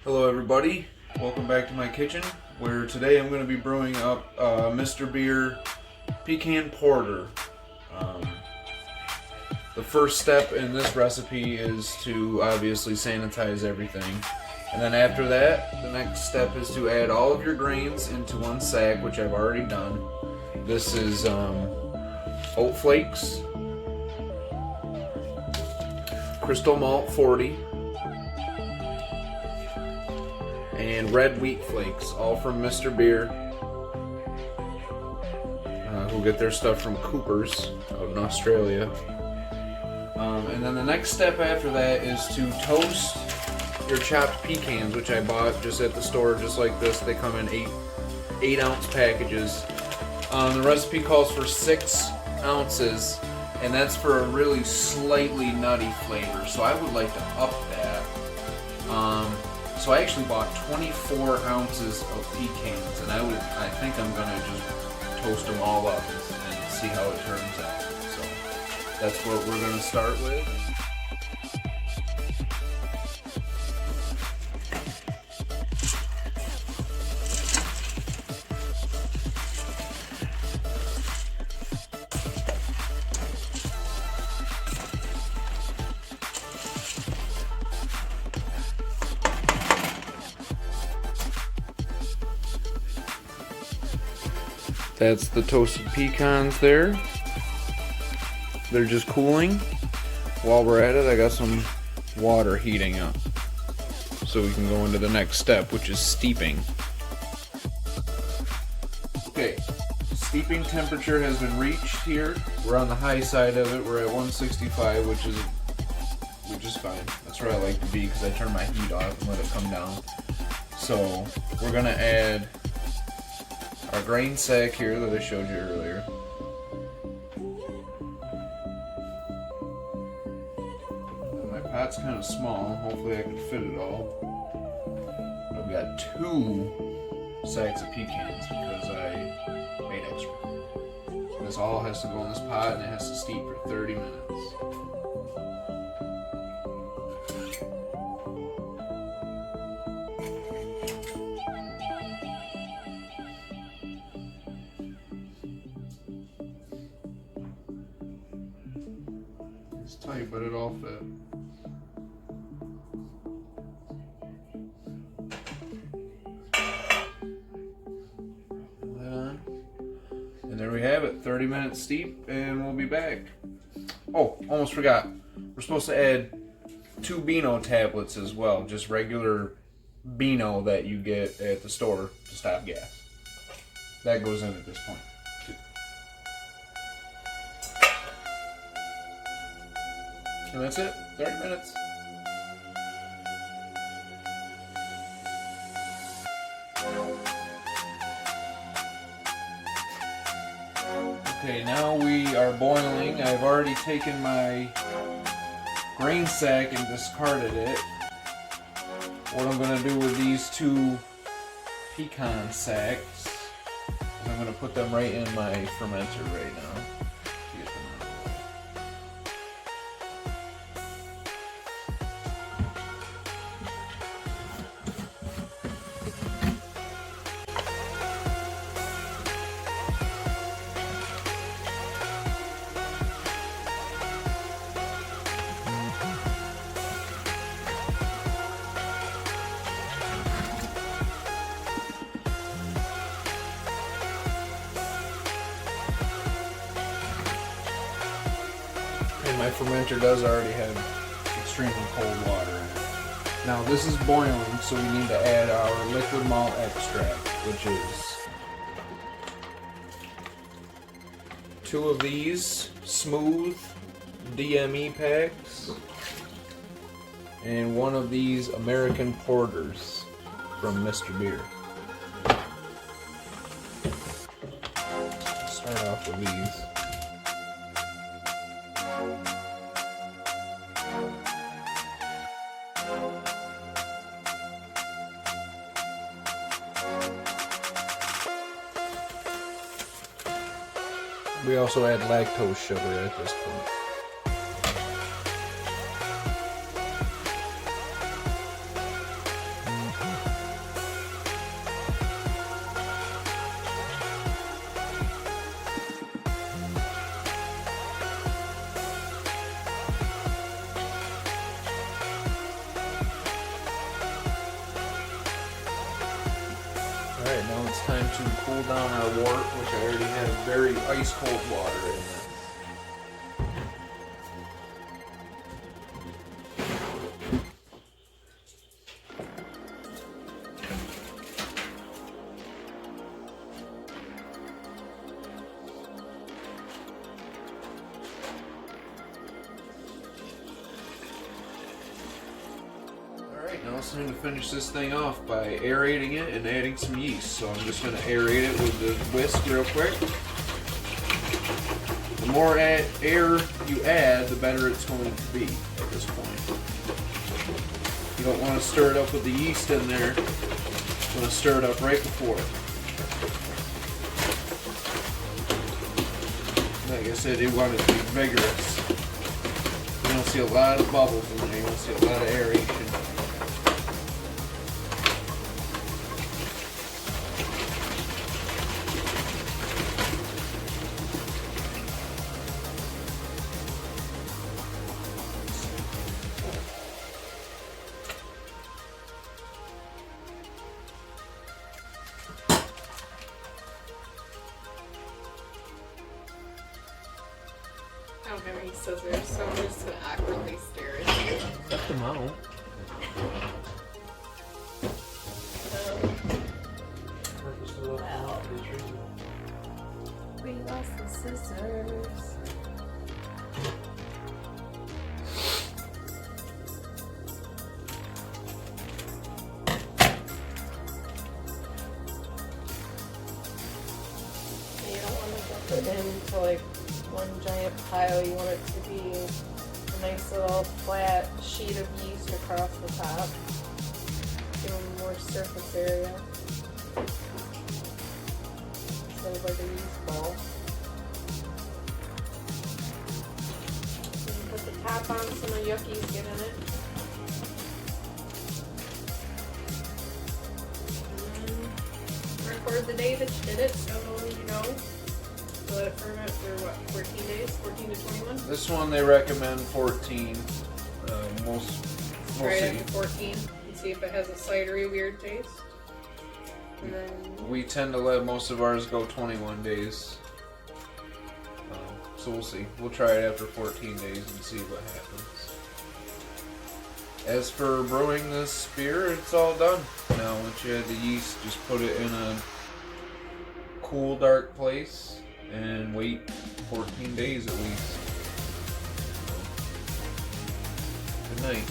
Hello everybody, welcome back to my kitchen, where today I'm going to be brewing up Mr. Beer Pecan Porter. The first step in this recipe is to obviously sanitize everything. And then after that, the next step is to add all of your grains into one sack, which I've already done. This is oat flakes, crystal malt 40, and red wheat flakes, all from Mr. Beer, who get their stuff from Cooper's out in Australia. And then the next step after that is to toast your chopped pecans, which I bought just at the store, just like this. They come in 8-ounce packages. The recipe calls for 6 ounces, and that's for a really slightly nutty flavor, so I would like to up that. So I actually bought 24 ounces of pecans, and I think I'm gonna just toast them all up and see how it turns out. So that's what we're gonna start with. That's the toasted pecans there. They're just cooling. While we're at it, I got some water heating up, so we can go into the next step, which is steeping. Okay, steeping temperature has been reached here. We're on the high side of it. We're at 165, which is fine. That's where I like to be, because I turn my heat off and let it come down. So we're gonna add our grain sack here that I showed you earlier. My pot's kind of small. Hopefully I can fit it all. I've got 2 sacks of pecans because I made extra. This all has to go in this pot, and it has to steep for 30 minutes. It's tight, but it all fit. That on. And there we have it, 30 minutes steep, and we'll be back. Oh, almost forgot. We're supposed to add 2 Beano tablets as well, just regular Beano that you get at the store to stop gas. That goes in at this point. And that's it, 30 minutes. Okay, now we are boiling. I've already taken my grain sack and discarded it. What I'm going to do with these 2 pecan sacks is I'm going to put them right in my fermenter right now. And my fermenter does already have extremely cold water in it. Now this is boiling, so we need to add our liquid malt extract, which is 2 of these smooth DME packs and 1 of these American Porters from Mr. Beer. Start off with these. We also add lactose sugar at this point. it's time to cool down our wort, which I already have very ice cold water in it. Alright, now it's time to finish this thing off by aerating it and adding some yeast. So I'm just going to aerate it with the whisk real quick. The more air you add, the better it's going to be at this point. You don't want to stir it up with the yeast in there. You want to stir it up right before. Like I said, you want it to be vigorous. You don't see a lot of bubbles in there. You want to see a lot of aeration. I don't have any scissors, so I'm just gonna awkwardly stare at you. Cut them out. Well, we lost the scissors. You don't want to dump it into like one giant pile. You want it to be a nice little flat sheet of yeast across the top. Give them more surface area. Instead of like a yeast ball. You can put the top on, some of yuckies get in it. Record the day that you did it, so you know. Let it ferment for what, 14 days? 14 to 21? This one they recommend 14. Try it at 14 and see if it has a cidery weird taste. And then We tend to let most of ours go 21 days. So we'll see. We'll try it after 14 days and see what happens. As for brewing this beer, it's all done. Now once you add the yeast, just put it in a cool, dark place and wait 14 days at least. Good night.